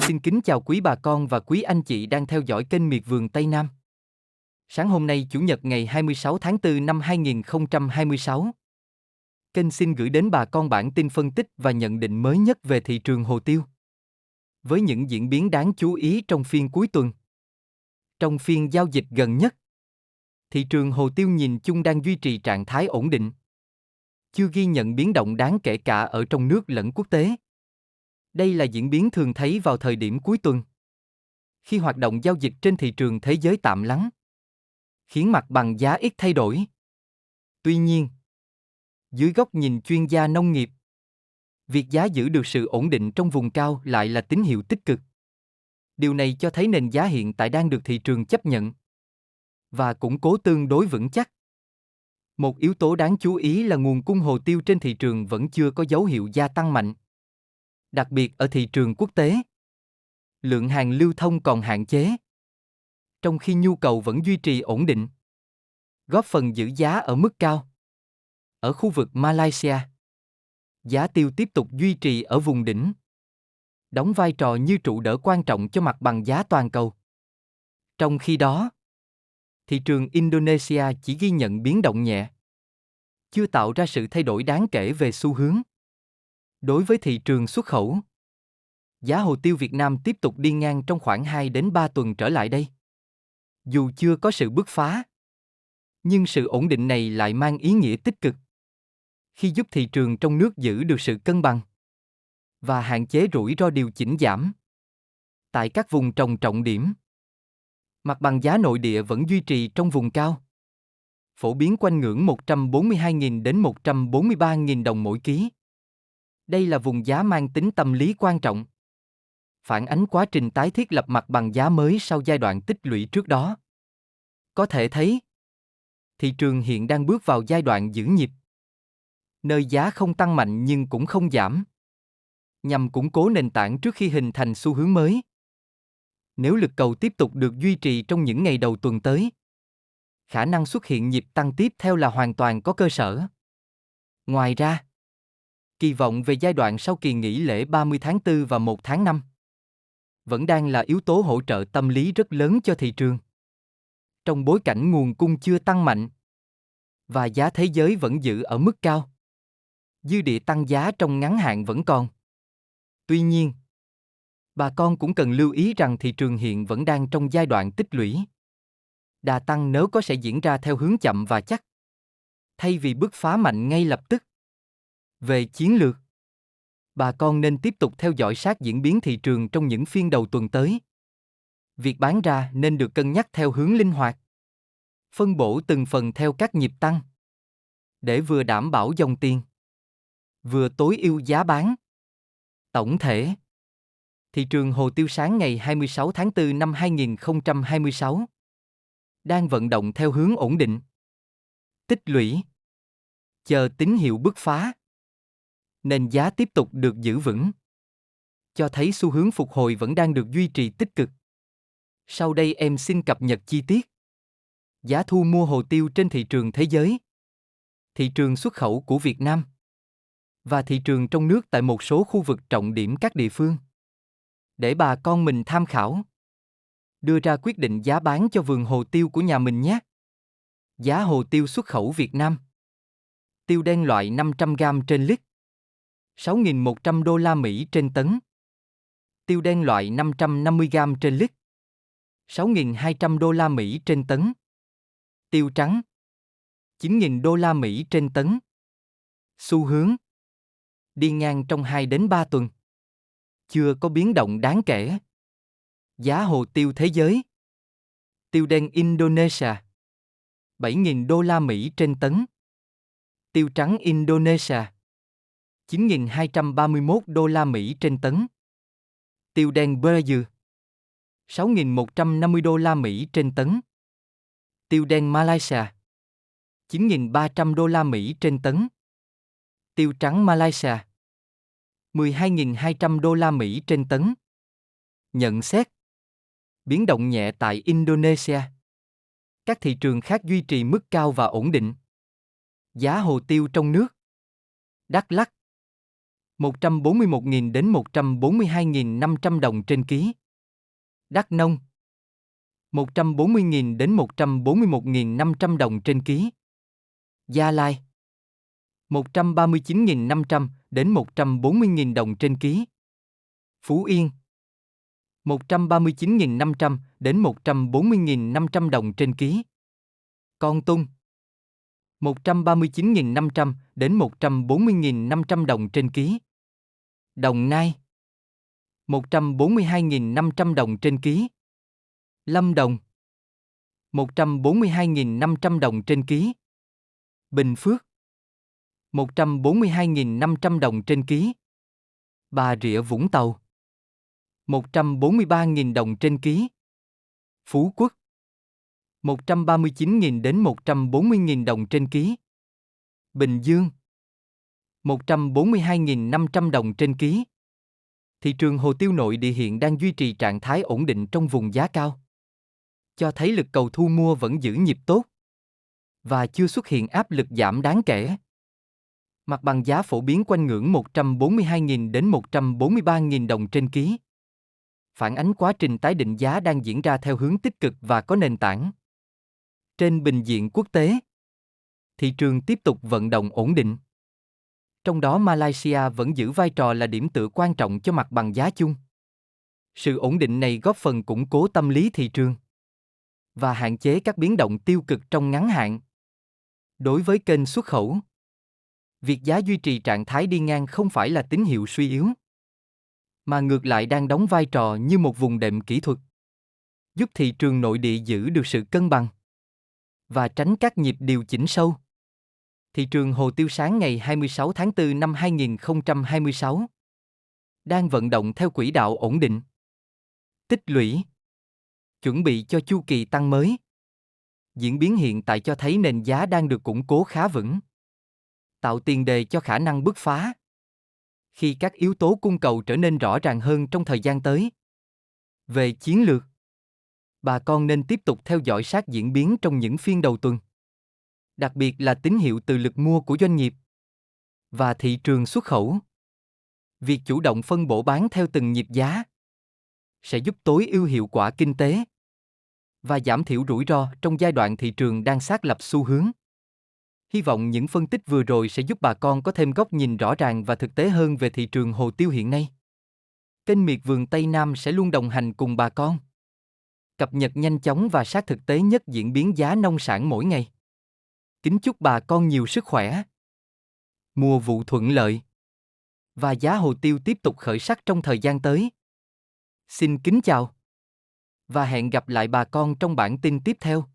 xin kính chào quý bà con và quý anh chị đang theo dõi kênh Miệt vườn Tây Nam. Sáng hôm nay Chủ nhật ngày 26 tháng 4 năm 2026. Kênh xin gửi đến bà con bản tin phân tích và nhận định mới nhất về thị trường hồ tiêu. Với những diễn biến đáng chú ý trong phiên cuối tuần. Trong phiên giao dịch gần nhất, thị trường hồ tiêu nhìn chung đang duy trì trạng thái ổn định. Chưa ghi nhận biến động đáng kể cả ở trong nước lẫn quốc tế. Đây là diễn biến thường thấy vào thời điểm cuối tuần, khi hoạt động giao dịch trên thị trường thế giới tạm lắng, khiến mặt bằng giá ít thay đổi. Tuy nhiên, dưới góc nhìn chuyên gia nông nghiệp, việc giá giữ được sự ổn định trong vùng cao lại là tín hiệu tích cực. Điều này cho thấy nền giá hiện tại đang được thị trường chấp nhận và củng cố tương đối vững chắc. Một yếu tố đáng chú ý là nguồn cung hồ tiêu trên thị trường vẫn chưa có dấu hiệu gia tăng mạnh. Đặc biệt ở thị trường quốc tế, lượng hàng lưu thông còn hạn chế, trong khi nhu cầu vẫn duy trì ổn định, góp phần giữ giá ở mức cao. Ở khu vực Malaysia, giá tiêu tiếp tục duy trì ở vùng đỉnh, đóng vai trò như trụ đỡ quan trọng cho mặt bằng giá toàn cầu. Trong khi đó, thị trường Indonesia chỉ ghi nhận biến động nhẹ, chưa tạo ra sự thay đổi đáng kể về xu hướng. Đối với thị trường xuất khẩu, giá hồ tiêu Việt Nam tiếp tục đi ngang trong khoảng 2 đến 3 tuần trở lại đây. Dù chưa có sự bứt phá, nhưng sự ổn định này lại mang ý nghĩa tích cực, khi giúp thị trường trong nước giữ được sự cân bằng và hạn chế rủi ro điều chỉnh giảm. Tại các vùng trồng trọng điểm, mặt bằng giá nội địa vẫn duy trì trong vùng cao, phổ biến quanh ngưỡng 142.000 đến 143.000 đồng mỗi ký. Đây là vùng giá mang tính tâm lý quan trọng, phản ánh quá trình tái thiết lập mặt bằng giá mới sau giai đoạn tích lũy trước đó. Có thể thấy, thị trường hiện đang bước vào giai đoạn giữ nhịp, nơi giá không tăng mạnh nhưng cũng không giảm, nhằm củng cố nền tảng trước khi hình thành xu hướng mới. Nếu lực cầu tiếp tục được duy trì trong những ngày đầu tuần tới, khả năng xuất hiện nhịp tăng tiếp theo là hoàn toàn có cơ sở. Ngoài ra, kỳ vọng về giai đoạn sau kỳ nghỉ lễ 30 tháng 4 và 1 tháng 5 vẫn đang là yếu tố hỗ trợ tâm lý rất lớn cho thị trường. Trong bối cảnh nguồn cung chưa tăng mạnh và giá thế giới vẫn giữ ở mức cao, dư địa tăng giá trong ngắn hạn vẫn còn. Tuy nhiên, bà con cũng cần lưu ý rằng thị trường hiện vẫn đang trong giai đoạn tích lũy. Đà tăng nếu có sẽ diễn ra theo hướng chậm và chắc, thay vì bứt phá mạnh ngay lập tức. Về chiến lược, bà con nên tiếp tục theo dõi sát diễn biến thị trường trong những phiên đầu tuần tới. Việc bán ra nên được cân nhắc theo hướng linh hoạt, phân bổ từng phần theo các nhịp tăng, để vừa đảm bảo dòng tiền, vừa tối ưu giá bán. Tổng thể, thị trường hồ tiêu sáng ngày 26 tháng 4 năm 2026 đang vận động theo hướng ổn định, tích lũy, chờ tín hiệu bứt phá. Nền giá tiếp tục được giữ vững, cho thấy xu hướng phục hồi vẫn đang được duy trì tích cực. Sau đây em xin cập nhật chi tiết giá thu mua hồ tiêu trên thị trường thế giới, thị trường xuất khẩu của Việt Nam và thị trường trong nước tại một số khu vực trọng điểm các địa phương, để bà con mình tham khảo, đưa ra quyết định giá bán cho vườn hồ tiêu của nhà mình nhé. Giá hồ tiêu xuất khẩu Việt Nam. Tiêu đen loại 500g trên lít, 6.100 đô la Mỹ trên tấn. Tiêu đen loại 550g trên lít, 6.200 đô la Mỹ trên tấn. Tiêu trắng, 9.000 đô la Mỹ trên tấn. Xu hướng đi ngang trong 2 đến 3 tuần, chưa có biến động đáng kể. Giá hồ tiêu thế giới. Tiêu đen Indonesia, 7.000 đô la Mỹ trên tấn. Tiêu trắng Indonesia, 9.231 đô la Mỹ trên tấn. Tiêu đen Brazil, 6.150 đô la Mỹ trên tấn. Tiêu đen Malaysia, 9.300 đô la Mỹ trên tấn. Tiêu trắng Malaysia, 12.200 đô la Mỹ trên tấn. Nhận xét. Biến động nhẹ tại Indonesia. Các thị trường khác duy trì mức cao và ổn định. Giá hồ tiêu trong nước. Đắk Lắk, 141.000 đến 142.500 đồng trên ký. Đắk Nông 140.000 đến 141.500 đồng trên ký. Gia Lai 139.500 đến 140.000 đồng trên ký. Phú Yên 139.500 đến 140.500 đồng trên ký. Kon Tum 139.500 đến 140.500 đồng trên ký. Đồng Nai 142.500 đồng trên ký. Lâm Đồng 142.500 đồng trên ký. Bình Phước 142.500 đồng trên ký. Bà Rịa Vũng Tàu 143.000 đồng trên ký. Phú Quốc 139.000 đến 140.000 đồng trên ký. Bình Dương 142.500 đồng trên ký. Thị trường hồ tiêu nội địa hiện đang duy trì trạng thái ổn định trong vùng giá cao, cho thấy lực cầu thu mua vẫn giữ nhịp tốt và chưa xuất hiện áp lực giảm đáng kể. Mặt bằng giá phổ biến quanh ngưỡng 142.000 đến 143.000 đồng trên ký, phản ánh quá trình tái định giá đang diễn ra theo hướng tích cực và có nền tảng. Trên bình diện quốc tế, thị trường tiếp tục vận động ổn định. Trong đó Malaysia vẫn giữ vai trò là điểm tựa quan trọng cho mặt bằng giá chung. Sự ổn định này góp phần củng cố tâm lý thị trường và hạn chế các biến động tiêu cực trong ngắn hạn. Đối với kênh xuất khẩu, việc giá duy trì trạng thái đi ngang không phải là tín hiệu suy yếu, mà ngược lại đang đóng vai trò như một vùng đệm kỹ thuật, giúp thị trường nội địa giữ được sự cân bằng và tránh các nhịp điều chỉnh sâu. Thị trường hồ tiêu sáng ngày 26 tháng 4 năm 2026 đang vận động theo quỹ đạo ổn định, tích lũy, chuẩn bị cho chu kỳ tăng mới. Diễn biến hiện tại cho thấy nền giá đang được củng cố khá vững, tạo tiền đề cho khả năng bứt phá khi các yếu tố cung cầu trở nên rõ ràng hơn trong thời gian tới. Về chiến lược, bà con nên tiếp tục theo dõi sát diễn biến trong những phiên đầu tuần, đặc biệt là tín hiệu từ lực mua của doanh nghiệp và thị trường xuất khẩu. Việc chủ động phân bổ bán theo từng nhịp giá sẽ giúp tối ưu hiệu quả kinh tế và giảm thiểu rủi ro trong giai đoạn thị trường đang xác lập xu hướng. Hy vọng những phân tích vừa rồi sẽ giúp bà con có thêm góc nhìn rõ ràng và thực tế hơn về thị trường hồ tiêu hiện nay. Kênh Miệt Vườn Tây Nam sẽ luôn đồng hành cùng bà con, cập nhật nhanh chóng và sát thực tế nhất diễn biến giá nông sản mỗi ngày. Kính chúc bà con nhiều sức khỏe, mùa vụ thuận lợi và giá hồ tiêu tiếp tục khởi sắc trong thời gian tới. Xin kính chào và hẹn gặp lại bà con trong bản tin tiếp theo.